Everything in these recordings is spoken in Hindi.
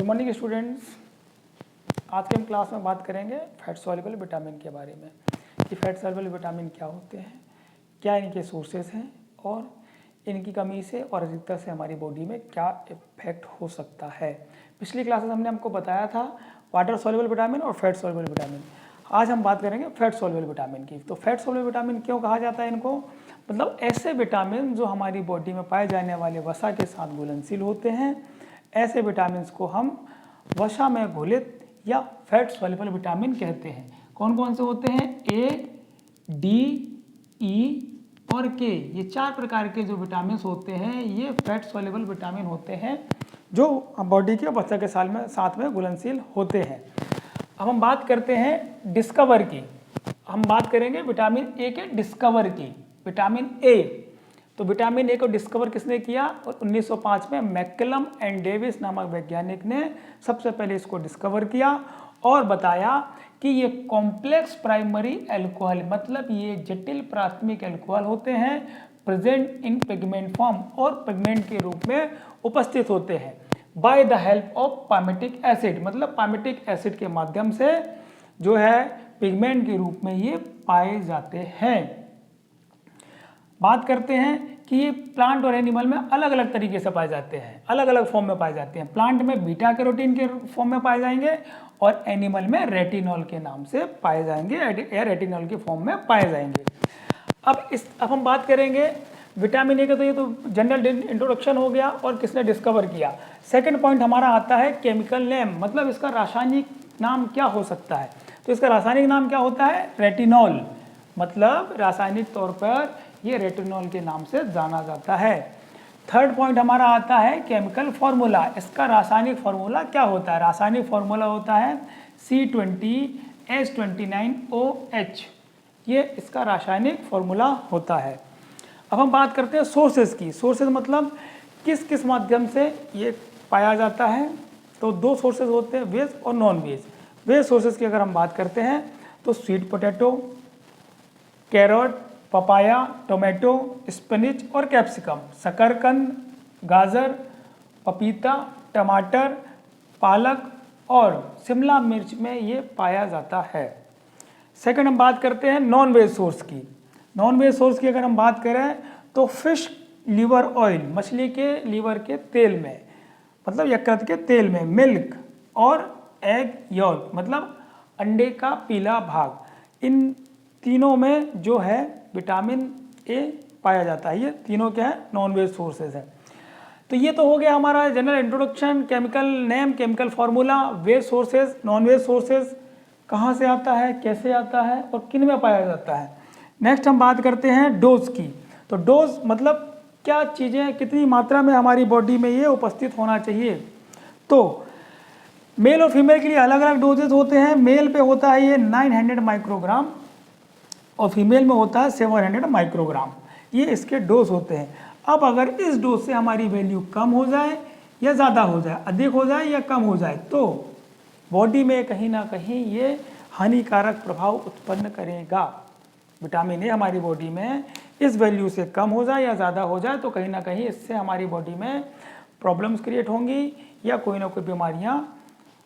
Good morning students. आज के हम क्लास में बात करेंगे फैट सॉल्युबल विटामिन के बारे में कि फैट सॉल्युबल विटामिन क्या होते हैं, क्या इनके सोर्सेज हैं और इनकी कमी से और अधिकता से हमारी बॉडी में क्या इफेक्ट हो सकता है। पिछली क्लासेस हमने हमको बताया था वाटर सॉल्युबल विटामिन और फैट सॉल्युबल विटामिन। आज हम बात करेंगे फैट सॉल्युबल विटामिन की। तो फैट सॉल्युबल विटामिन क्यों कहा जाता है इनको? मतलब ऐसे विटामिन जो हमारी बॉडी में पाए जाने वाले वसा के साथ घुलनशील होते हैं, ऐसे विटामिन को हम वसा में घुलित या फैट सॉल्युबल विटामिन कहते हैं। कौन कौन से होते हैं? ए, डी, ई और के। ये चार प्रकार के जो विटामिन होते हैं ये फैट सॉल्युबल विटामिन होते हैं जो बॉडी के वसा के साथ में घुलनशील होते हैं। अब हम बात करते हैं डिस्कवर की। हम बात करेंगे विटामिन ए के डिस्कवर की। विटामिन ए, तो विटामिन ए को डिस्कवर किसने किया? और 1905 में मैकलम एंड डेविस नामक वैज्ञानिक ने सबसे पहले इसको डिस्कवर किया और बताया कि ये कॉम्प्लेक्स प्राइमरी अल्कोहल, मतलब ये जटिल प्राथमिक अल्कोहल होते हैं, प्रेजेंट इन पिगमेंट फॉर्म और पिगमेंट के रूप में उपस्थित होते हैं by the help of palmitic acid, मतलब पामेटिक एसिड के माध्यम से जो है पिगमेंट के रूप में ये पाए जाते हैं। बात करते हैं कि ये प्लांट और एनिमल में अलग अलग तरीके से पाए जाते हैं, अलग अलग फॉर्म में पाए जाते हैं। प्लांट में बीटा कैरोटीन के फॉर्म में पाए जाएंगे और एनिमल में रेटिनॉल के नाम से पाए जाएंगे या रेटिनॉल के फॉर्म में पाए जाएंगे। अब हम बात करेंगे विटामिन ए का। तो ये तो जनरल इंट्रोडक्शन हो गया और किसने डिस्कवर किया। सेकंड पॉइंट हमारा आता है केमिकल नेम, मतलब इसका रासायनिक नाम क्या हो सकता है। तो इसका रासायनिक नाम क्या होता है? रेटिनॉल, मतलब रासायनिक तौर पर ये रेटिनॉल के नाम से जाना जाता है। थर्ड पॉइंट हमारा आता है केमिकल फॉर्मूला। इसका रासायनिक फॉर्मूला क्या होता है? रासायनिक फॉर्मूला होता है C20H29OH। ये इसका रासायनिक फॉर्मूला होता है। अब हम बात करते हैं सोर्सेज की। सोर्सेज मतलब किस किस माध्यम से ये पाया जाता है। तो दो सोर्सेज होते हैं, वेज और नॉन वेज। वेज सोर्सेज की अगर हम बात करते हैं तो sweet potato, carrot, papaya, tomato, spinach और कैप्सिकम, शकरकंद, गाजर, पपीता, टमाटर, पालक और शिमला मिर्च में ये पाया जाता है। सेकंड हम बात करते हैं नॉन वेज सोर्स की। नॉन वेज सोर्स की अगर हम बात करें तो फिश लीवर ऑयल, मछली के लीवर के तेल में, मतलब यकृत के तेल में, मिल्क और एग यॉल्क, मतलब अंडे का पीला भाग, इन तीनों में जो है विटामिन ए पाया जाता है। ये तीनों क्या है? नॉन वेज सोर्सेज है। तो ये तो हो गया हमारा general introduction, chemical name, chemical formula, veg sources, non veg sources कहाँ से आता है, कैसे आता है और किन में पाया जाता है। नेक्स्ट हम बात करते हैं डोज की। तो डोज मतलब क्या चीज़ें कितनी मात्रा में हमारी बॉडी में ये उपस्थित होना चाहिए। तो मेल और फीमेल के लिए अलग अलग डोजेज होते हैं। मेल पे होता है ये 900 माइक्रोग्राम और फीमेल में होता है 700 माइक्रोग्राम। ये इसके डोज होते हैं। अब अगर इस डोज से हमारी वैल्यू कम हो जाए या ज़्यादा हो जाए, अधिक हो जाए या कम हो जाए, तो बॉडी में कहीं ना कहीं ये हानिकारक प्रभाव उत्पन्न करेगा। विटामिन ए हमारी बॉडी में इस वैल्यू से कम हो जाए या ज़्यादा हो जाए तो कहीं ना कहीं इससे हमारी बॉडी में प्रॉब्लम्स क्रिएट होंगी या कोई ना कोई बीमारियाँ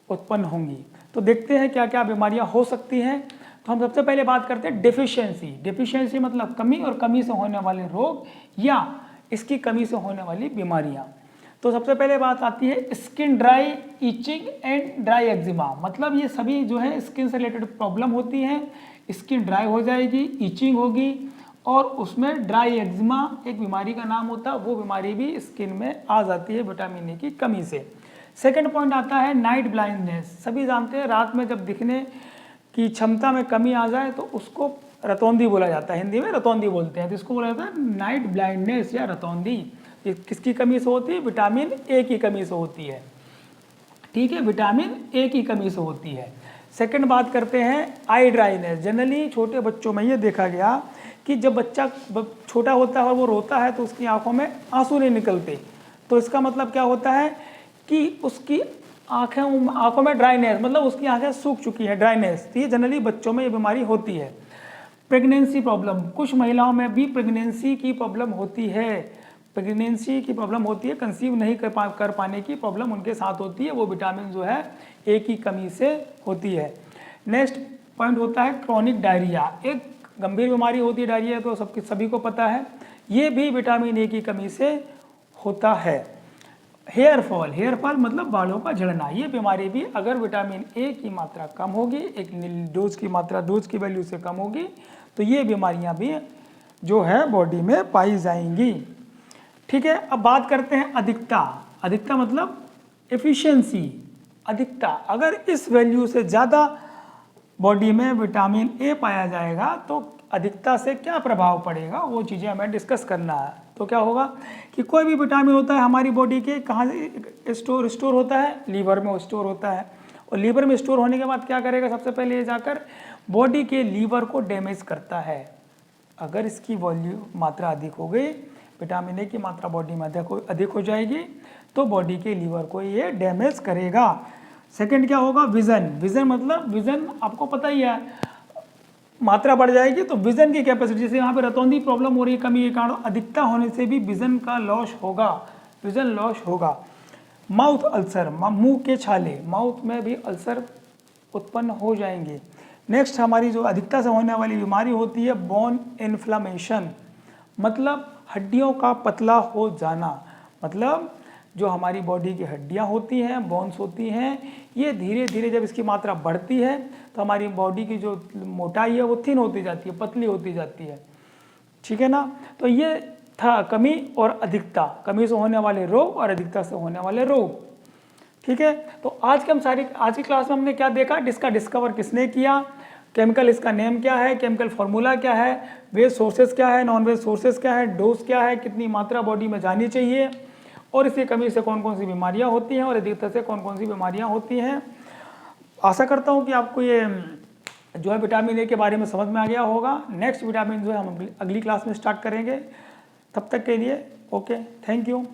उत्पन्न होंगी। तो देखते हैं क्या क्या बीमारियाँ हो सकती हैं। तो हम सबसे पहले बात करते हैं डेफिशिएंसी। डेफिशिएंसी मतलब कमी और कमी से होने वाले रोग या इसकी कमी से होने वाली बीमारियां। तो सबसे पहले बात आती है skin dry, etching and dry eczema, मतलब ये सभी जो है स्किन से रिलेटेड प्रॉब्लम होती हैं। स्किन ड्राई हो जाएगी, इचिंग होगी और उसमें ड्राई एक्जिमा एक बीमारी का नाम होता है, वो बीमारी भी स्किन में आ जाती है विटामिन ए की कमी से। सेकेंड पॉइंट आता है नाइट ब्लाइंडनेस। सभी जानते हैं रात में जब दिखने की क्षमता में कमी आ जाए तो उसको रतौंधी बोला जाता है, हिंदी में रतौंधी बोलते हैं। तो इसको बोला जाता है नाइट ब्लाइंडनेस या रतौंधी। ये किसकी कमी से होती है? विटामिन ए की कमी से होती है। ठीक है, विटामिन ए की कमी से होती है। सेकंड बात करते हैं आई ड्राइनेस। जनरली छोटे बच्चों में ये देखा गया कि जब बच्चा छोटा होता है और वो रोता है तो उसकी आंखों में आंसू नहीं निकलते। तो इसका मतलब क्या होता है कि उसकी आंखों में ड्राइनेस, मतलब उसकी आंखें सूख चुकी है, ड्राइनेस। तो ये जनरली बच्चों में ये बीमारी होती है। प्रेगनेंसी प्रॉब्लम, कुछ महिलाओं में भी प्रेगनेंसी की प्रॉब्लम होती है। प्रेगनेंसी की प्रॉब्लम होती है, कंसीव नहीं कर पाने की प्रॉब्लम उनके साथ होती है, वो विटामिन जो है ए की कमी से होती है। नेक्स्ट पॉइंट होता है क्रॉनिक डायरिया, एक गंभीर बीमारी होती है डायरिया, तो सभी को पता है, ये भी विटामिन ए की कमी से होता है। हेयर फॉल मतलब बालों का झड़ना, ये बीमारी भी अगर विटामिन ए की मात्रा कम होगी, एक डोज की वैल्यू से कम होगी, तो ये बीमारियां भी जो है बॉडी में पाई जाएंगी। ठीक है, अब बात करते हैं अधिकता। अधिकता मतलब एफिशिएंसी। अधिकता, अगर इस वैल्यू से ज़्यादा बॉडी में विटामिन ए पाया जाएगा तो अधिकता से क्या प्रभाव पड़ेगा, वो चीज़ें हमें डिस्कस करना है। तो क्या होगा कि कोई भी विटामिन होता है हमारी बॉडी के कहाँ स्टोर होता है, लीवर में स्टोर होता है, और लीवर में स्टोर होने के बाद क्या करेगा, सबसे पहले ये जाकर बॉडी के लीवर को डैमेज करता है। अगर इसकी मात्रा अधिक हो गई, विटामिन ए की मात्रा बॉडी में अधिक हो जाएगी, तो बॉडी के लीवर को ये डैमेज करेगा। सेकंड क्या होगा, विजन मतलब विजन आपको पता ही है, मात्रा बढ़ जाएगी तो विजन की कैपेसिटी, जैसे यहाँ पे रतौंधी प्रॉब्लम हो रही है, कमी के कारण अधिकता होने से भी विजन का लॉस होगा, विजन लॉस होगा। माउथ अल्सर, मुंह के छाले, माउथ में भी अल्सर उत्पन्न हो जाएंगे। नेक्स्ट हमारी जो अधिकता से होने वाली बीमारी होती है बोन इन्फ्लामेशन, मतलब हड्डियों का पतला हो जाना। मतलब जो हमारी बॉडी की हड्डियां होती हैं, बोन्स होती हैं, ये धीरे धीरे जब इसकी मात्रा बढ़ती है तो हमारी बॉडी की जो मोटाई है वो थिन होती जाती है, पतली होती जाती है। ठीक है ना, तो ये था कमी और अधिकता, कमी से होने वाले रोग और अधिकता से होने वाले रोग। ठीक है, तो आज की क्लास में हमने क्या देखा, इसका डिस्कवर किसने किया, केमिकल इसका नेम क्या है, केमिकल फार्मूला क्या है, वेज सोर्सेज क्या है, नॉन वेज सोर्सेज क्या है, डोज क्या है, कितनी मात्रा बॉडी में जानी चाहिए, और इसकी कमी से कौन कौन सी बीमारियां होती हैं और अधिकता से कौन कौन सी बीमारियां होती हैं। आशा करता हूं कि आपको ये जो है विटामिन ए के बारे में समझ में आ गया होगा। नेक्स्ट विटामिन जो है हम अगली क्लास में स्टार्ट करेंगे। तब तक के लिए ओके, थैंक यू।